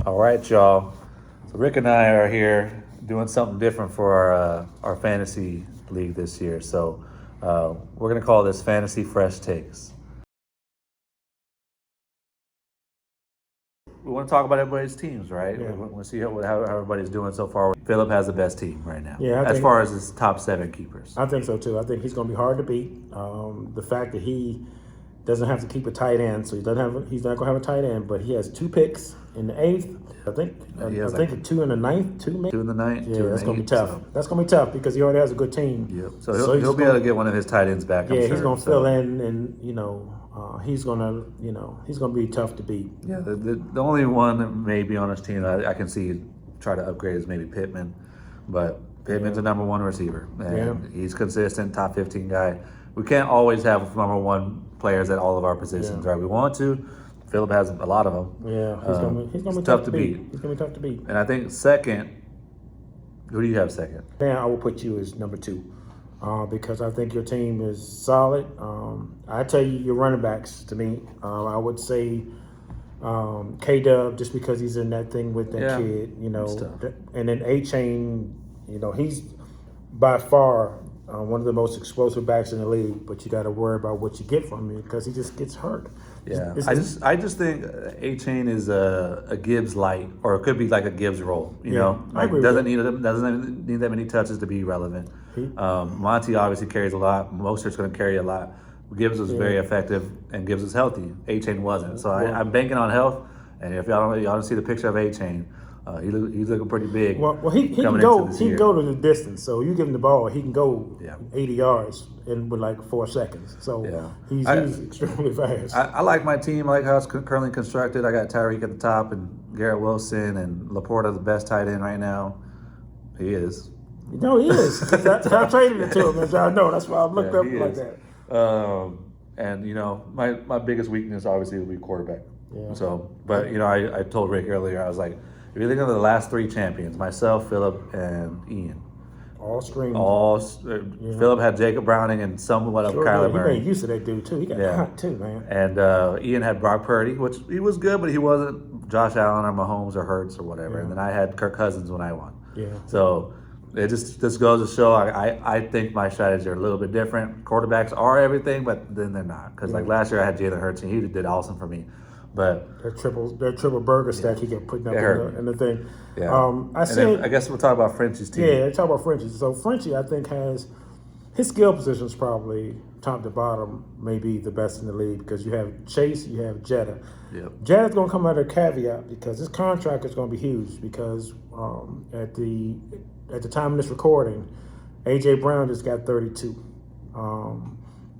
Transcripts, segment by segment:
All right, y'all. So Rick and I are here doing something different for our fantasy league this year. So we're gonna call this Fantasy Fresh Takes. We want to talk about everybody's teams, right? Yeah. We want to see how everybody's doing so far. Philip has the best team right now, Yeah, as far as his top 7 keepers. I think so too. I think he's going to be hard to beat. The fact that he doesn't have to keep a tight end, so he's not going to have a tight end, but he has 2 picks in the 8th. I think 2 in the 9th, 2 maybe. 2 in the 9th. Yeah, 2 in that's the going to 8th, be tough. so. That's going to be tough because he already has a good team. Yep. So he'll be able to get one of his tight ends back. Yeah, I'm sure. he's going to fill in, and he's going to be tough to beat. Yeah, the only one that may be on his team that I can see try to upgrade is maybe Pittman, but Pittman's a number 1 receiver, and he's consistent, top 15 guy. We can't always have number 1 players at all of our positions, right? We want to. Philip has a lot of them. Yeah, he's gonna be tough to beat. He's gonna be tough to beat. And I think second, who do you have second? Dan, I will put you as number 2. Because I think your team is solid. I tell you, your running backs to me, I would say K-Dub, just because he's in that thing with that kid, and then A-Chain, he's by far one of the most explosive backs in the league, but you got to worry about what you get from him because he just gets hurt. Yeah, I just think A-Chain is a Gibbs light, or it could be like a Gibbs role. You know, like doesn't need that many touches to be relevant. Monty obviously carries a lot. Mostert's going to carry a lot. Gibbs was very effective, and Gibbs was healthy. A-Chain wasn't, so I'm banking on health. And if y'all don't see the picture of A-Chain, he's looking pretty big. Well, he can go. He can go to the distance. So you give him the ball, he can go 80 yards with like 4 seconds. So he's extremely fast. I like my team. I like how it's currently constructed. I got Tyreek at the top and Garrett Wilson and Laporta, the best tight end right now. He is. No, he is. I traded it to him, as y'all know. That's why I looked up like that. And my biggest weakness obviously would be quarterback. Yeah. So, but I told Rick earlier, I was like, if you think of the last 3 champions, myself, Philip, and Ian. All streamed. Philip had Jacob Browning and somewhat of Kyler Murray. He made use of that dude too. He got hot too, man. And Ian had Brock Purdy, which he was good, but he wasn't Josh Allen or Mahomes or Hurts or whatever. Yeah. And then I had Kirk Cousins when I won. Yeah. So it just goes to show I think my strategies are a little bit different. Quarterbacks are everything, but then they're not. Because like last year I had Jalen Hurts and he did awesome for me. But that triple burger stack he kept putting up in the thing. Yeah. I guess we'll talk about Frenchie's team. Yeah, talk about Frenchie. So Frenchie, I think, has his skill position is probably top to bottom, maybe the best in the league because you have Chase, you have Jetta. Yep. Jetta's going to come under a caveat because his contract is going to be huge because at the time of this recording, AJ Brown just got 32. The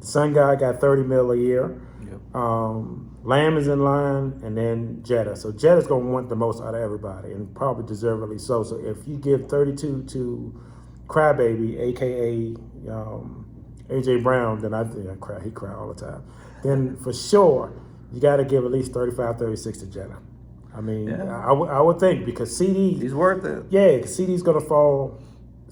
Sun guy got 30 mil a year. Yep. Lamb is in line, and then Jetta. So Jetta's going to want the most out of everybody, and probably deservedly so. So if you give 32 to Crybaby, a.k.a. A.J. Brown, then I think he cry all the time. Then for sure, you got to give at least 35, 36 to Jetta. I mean, I would think because CD... He's worth it. Yeah, because CD's going to fall...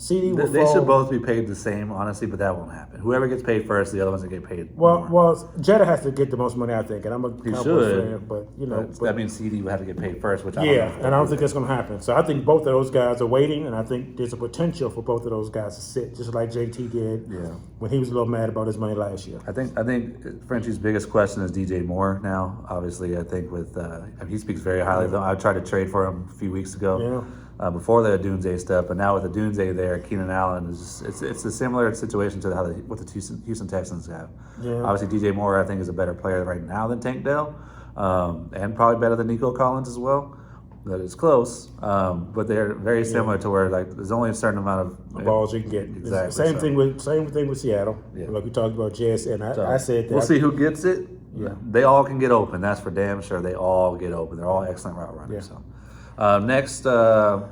CD will They fall. should both be paid the same, honestly, but that won't happen. Whoever gets paid first, the other ones that get paid more. Well, Jetta has to get the most money, I think, and I'm a Cowboys fan, but that means CD would have to get paid first, which I don't know. And I don't think that's going to happen. So I think both of those guys are waiting, and I think there's a potential for both of those guys to sit, just like JT did when he was a little mad about his money last year. I think Frenchie's biggest question is DJ Moore now. Obviously, I think he speaks very highly of him. I tried to trade for him a few weeks ago. Yeah. Before the Dunze stuff, but now with the Dunze there, Keenan Allen it's a similar situation to what the Houston Texans have. Yeah. Obviously, DJ Moore I think is a better player right now than Tank Dell, and probably better than Nico Collins as well. But it's close, but they're very similar to where like there's only a certain amount of balls you can get. Exactly. Same thing with Seattle. Yeah. Like we talked about Jess, and I said that we'll see who gets it. Yeah. They all can get open. That's for damn sure. They all get open. They're all excellent route runners. Yeah. So next, I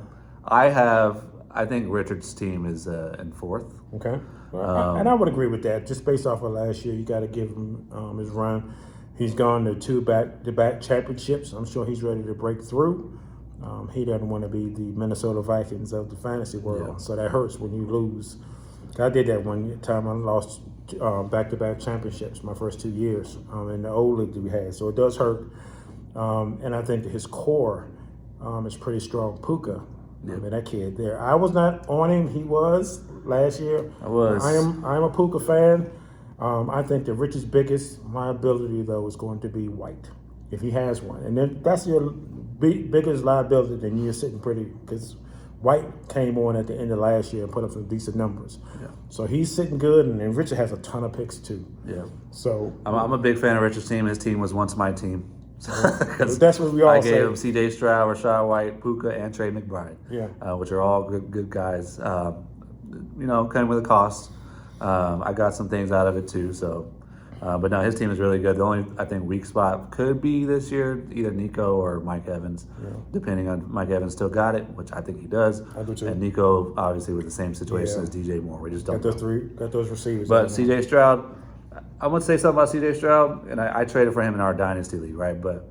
think Richard's team is in 4th. Okay. And I would agree with that. Just based off of last year, you got to give him his run. He's gone to 2 back-to-back championships. I'm sure he's ready to break through. He doesn't want to be the Minnesota Vikings of the fantasy world, so that hurts when you lose. I did that one time. I lost back-to-back championships my first 2 years in the old league that we had, so it does hurt. And I think that his core is pretty strong. Puka, Yeah. I mean that kid there. I was not on him. He was last year. I was. I'm a Puka fan. I think the Rich's biggest liability though is going to be White, if he has one, and then that's your biggest liability. Then you're sitting pretty because White came on at the end of last year and put up some decent numbers. Yeah. So he's sitting good, and then Richard has a ton of picks too. Yeah. So I'm a big fan of Richard's team. His team was once my team. that's what we all I say. gave him C.J. Stroud, Rashad White, Puka, and Trey McBride. Yeah. Which are all good guys. Coming with a cost. I got some things out of it too. So, but no, his team is really good. The only I think weak spot could be this year either Nico or Mike Evans, depending on Mike Evans still got it, which I think he does. I do too. And Nico obviously with the same situation Yeah. as DJ Moore. We just don't. Got those receivers. But C.J. Stroud, I want to say something about C.J. Stroud, and I traded for him in our dynasty league, right? But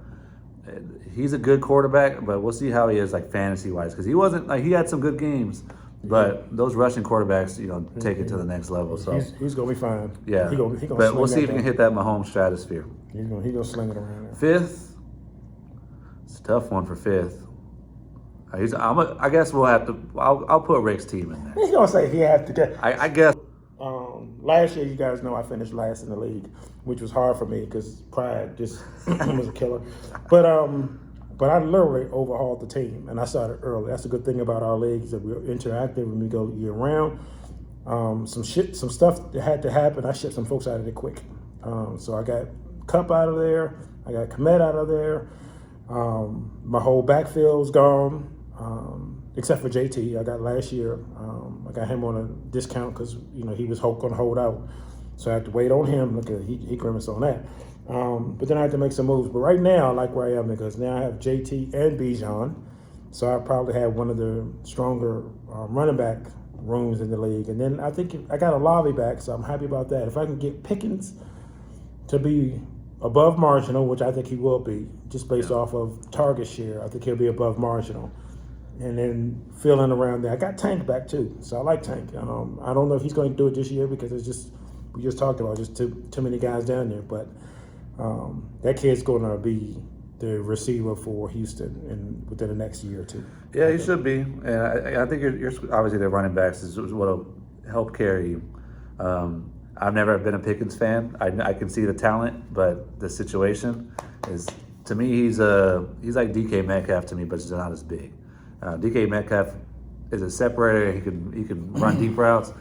he's a good quarterback, but we'll see how he is like fantasy wise because he wasn't like he had some good games, but those rushing quarterbacks, take it to the next level. So he's gonna be fine. yeah, he gonna but we'll see if he thing. can hit that Mahomes stratosphere. He's gonna sling it around there. Fifth, it's a tough one for fifth. I guess we'll have to. I'll put Rick's team in there. He's gonna say he had to get. I guess. Last year, you guys know I finished last in the league, which was hard for me because pride just was a killer. But I literally overhauled the team, and I started early. That's a good thing about our league is that we're interactive and we go year round. Some stuff that had to happen. I shipped some folks out of there quick. So I got Cup out of there. I got Komet out of there. My whole backfield's gone. Except for JT, I got last year. I got him on a discount because he was going to hold out, so I had to wait on him. Look at he grimaced on that. But then I had to make some moves. But right now, I like where I am because now I have JT and Bijan, so I probably have one of the stronger running back rooms in the league. And then I think I got a Olave back, so I'm happy about that. If I can get Pickens to be above marginal, which I think he will be, just based off of target share, I think he'll be above marginal. And then filling around there. I got Tank back too, so I like Tank. I don't know if he's going to do it this year because we just talked about just too many guys down there. But that kid's going to be the receiver for Houston within the next year or two. Yeah, he should be, and I think you're obviously the running backs is what'll help carry you. I've never been a Pickens fan. I can see the talent, but the situation is to me he's like DK Metcalf to me, but he's not as big. DK Metcalf is a separator. He can run deep routes.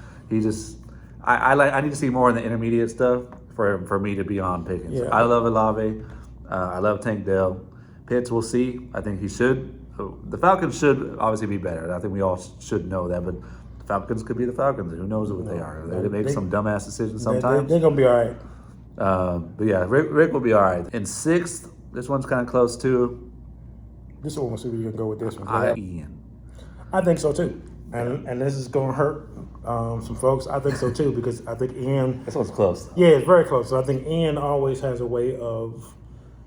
I need to see more in the intermediate stuff for me to be on Pickens. Yeah. I love Olave. I love Tank Dell. Pitts, we'll see. I think he should. The Falcons should obviously be better. I think we all should know that. But the Falcons could be the Falcons. Who knows what they are? They make some dumbass decisions sometimes. They're gonna be all right. But yeah, Rick will be all right. In sixth, this one's kind of close too. This one, we'll see where you're gonna go with this one. Ian. I think so too, and this is gonna hurt some folks. I think so too because I think Ian. This one's close. Yeah, it's very close. So I think Ian always has a way of.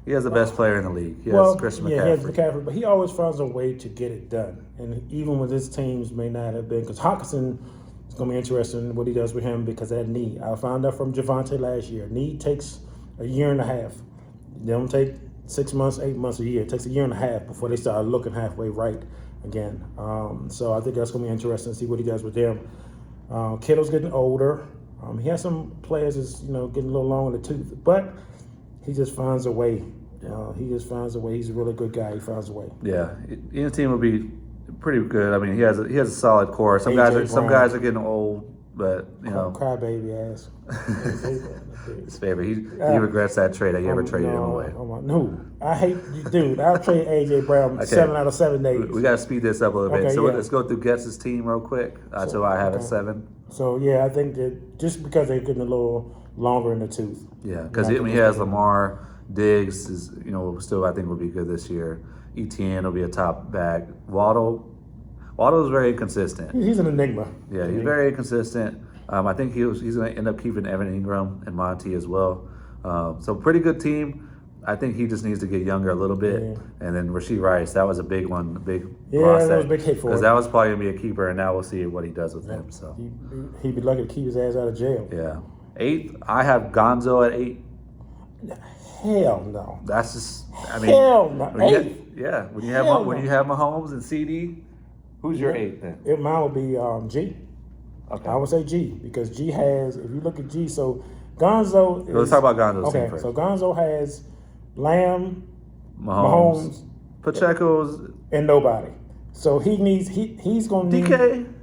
He has the best player in the league. He has Christian McCaffrey. Yeah, he has McCaffrey, but he always finds a way to get it done. And even when his teams may not have been, because Hawkinson is going to be interesting what he does with him because of that knee. I found out from Javonte last year. Knee takes a year and a half. They don't take 6 months, 8 months, a year. It takes a year and a half before they start looking halfway right again. So I think that's going to be interesting to see what he does with them. Kittle's getting older. He has some players that's getting a little long in the tooth, but he just finds a way. He just finds a way. He's a really good guy. He finds a way. Yeah, Ian's team will be pretty good. I mean, he has a solid core. Some guys are getting old, but crybaby ass. His favorite. He regrets that trade. That you ever traded him away. No, I hate you, dude. I'll trade AJ Brown 7 out of 7 days. We got to speed this up a little bit. Okay, So yeah. let's go through Getz' team real quick. So I have it 7. So yeah, I think that just because they're getting a little longer in the tooth. Yeah, because he has Lamar. Diggs is, still I think will be good this year. Etienne will be a top back. Waddle is very inconsistent. He's an enigma. Yeah, he's very inconsistent. I think he's going to end up keeping Evan Ingram and Monty as well. So pretty good team. I think he just needs to get younger a little bit. Yeah. And then Rashee Rice, that was a big one, a big loss. That was a big hit for him. Because that was probably going to be a keeper, and now we'll see what he does with him. So he'd be lucky to keep his ass out of jail. Yeah. 8th, I have Gonzo at 8. Hell no. That's just, I mean, Hell no. when you Eighth. when you Hell when no. you have Mahomes and CD, who's your eighth then? Mine would be G. Okay. I would say G because G has. If you look at G, so Gonzo. Let's talk about Gonzo's team Okay, first. so Gonzo has Lamb, Mahomes, Mahomes, Pacheco's, and nobody. So he needs. He's going to need. DK.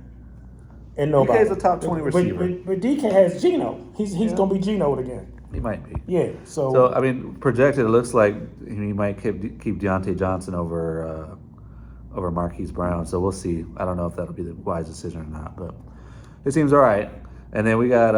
And nobody. DK's a top 20 receiver. But DK has Geno. He's going to be Geno'd again. He might be. Yeah. So I mean, projected, it looks like he might keep Deontay Johnson over Marquise Brown. So we'll see. I don't know if that'll be the wise decision or not, but it seems all right. And then we got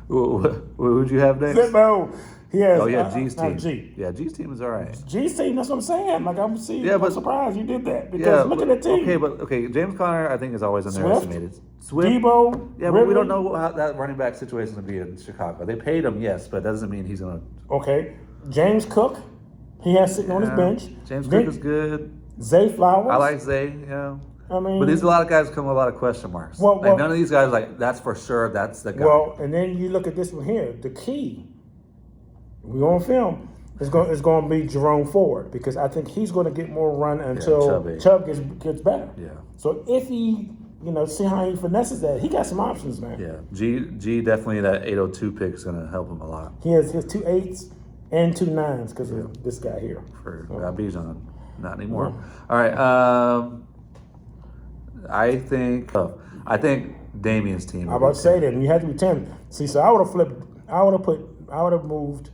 who'd you have next? No, he has. Oh yeah, G's team. G. Yeah, G's team is all right. G's team. That's what I'm saying. Like I'm surprised you did that because Yeah, look at that team. Okay, James Conner I think is always underestimated. Swift, Debo. yeah, but we don't know how that running back situation will be in Chicago. They paid him, yes, but that doesn't mean he's gonna. Okay, James Cook. He has sitting on his bench. James Cook is good. Zay Flowers. I like Zay, yeah. I mean, But there's a lot of guys come with a lot of question marks. Well, like none of these guys like that's for sure. That's the guy. Well, and then you look at this one here. The key, we on film, is going to be Jerome Ford because I think he's going to get more run until Chubb gets better. Yeah. So if he, see how he finesses that, he got some options, man. Yeah. G definitely that 802 pick is going to help him a lot. He has his 2 8s and 2 9s because of this guy here. For Bijan, not anymore. All right. I think Damien's team. I'm about to say that, and you have to be 10. See, so I would have flipped. I would have moved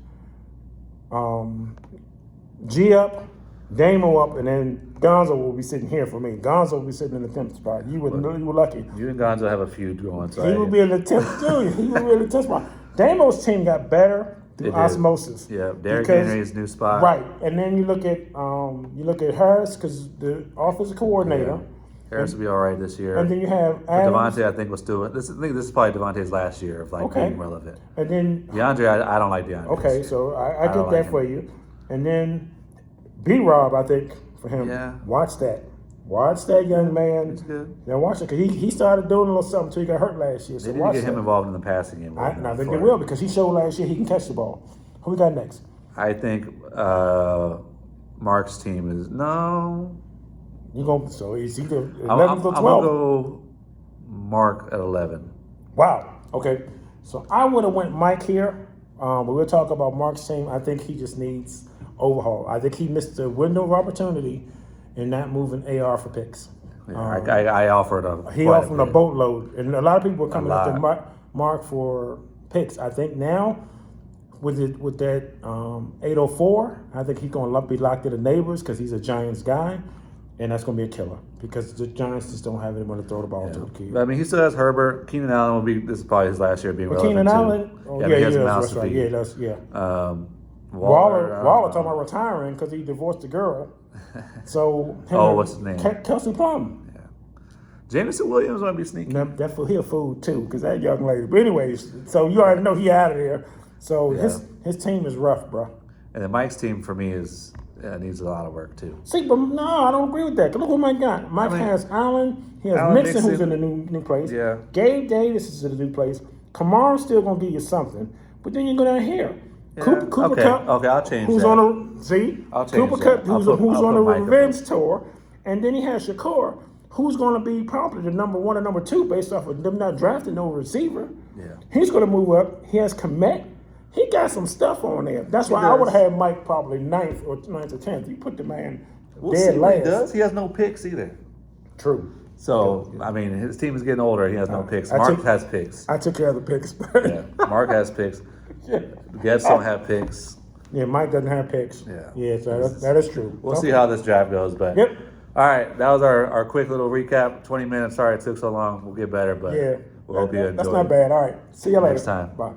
G up, Damo up, and then Gonzo will be sitting here for me. Gonzo will be sitting in the 10th spot. You were lucky. You and Gonzo have a feud going. So He would be in the 10th too. He would be in the 10th spot. Damo's team got better through osmosis. Yeah, Derrick Henry's new spot. Right, and then you look at Harris because the offensive coordinator. Yeah. Harris will be all right this year. And then you have Adams. Devontae, I think, will still. I think this is probably Devontae's last year of being relevant. And then DeAndre, I don't like DeAndre. Okay, so I get that for you. And then B-Rob, I think, for him. Yeah. Watch that. Watch that young man. He's good. Now watch it, because he started doing a little something until he got hurt last year. So They need to get him involved in the passing game. I think they will, because he showed last year he can catch the ball. Who we got next? I think Mark's team is no. So he's either 11th I'm or 12th. gonna go Mark at 11. Wow. Okay. So I would have went Mike here, but we'll talk about Mark's team. I think he just needs overhaul. I think he missed the window of opportunity in not moving AR for picks. Yeah, I offered a. He offered a boatload, and a lot of people are coming up to Mark for picks. I think now with that 804, I think he's going to be locked to the neighbors because he's a Giants guy. And that's going to be a killer because the Giants just don't have anyone to throw the ball to. The kid. I mean, he still has Herbert. Keenan Allen will be. This is probably his last year being relevant. Keenan Allen. Oh, he has that's right. Yeah. Waller talking about retiring because he divorced the girl. So what's his name? Kelsey Plum. Yeah. Jameson Williams might be sneaky. That's for he'll fool too because that young lady. But anyways, so you already know he out of there. So his team is rough, bro. And then Mike's team for me needs a lot of work too. See, but no, I don't agree with that. Look what Mike got. Mike has Allen. He has Mixon, who's in the new place. Yeah. Gabe Davis is in the new place. Kamara's still gonna give you something, but then you go down here. Yeah. Cooper Kupp. Okay, I'll change who's that. I'll change Cooper Kupp, who's on a revenge tour, and then he has Shakur, who's going to be probably the number 1 or number 2 based off of them not drafting no receiver. Yeah. He's going to move up. He has Komet. He got some stuff on there. That's why I would have had Mike probably 9th or 10th. You put the man dead last. He does. He has no picks either. True. So, I mean, his team is getting older. He has no picks. Mark has picks. I took care of the picks. Yeah. Mark has picks. Guests don't have picks. Yeah, Mike doesn't have picks. Yeah. So that is true. We'll see how this draft goes. But Yep. All right, that was our quick little recap. 20 minutes. Sorry it took so long. We'll get better, but we'll hope you enjoy it. That's not bad. All right. See you later. Next time. Bye.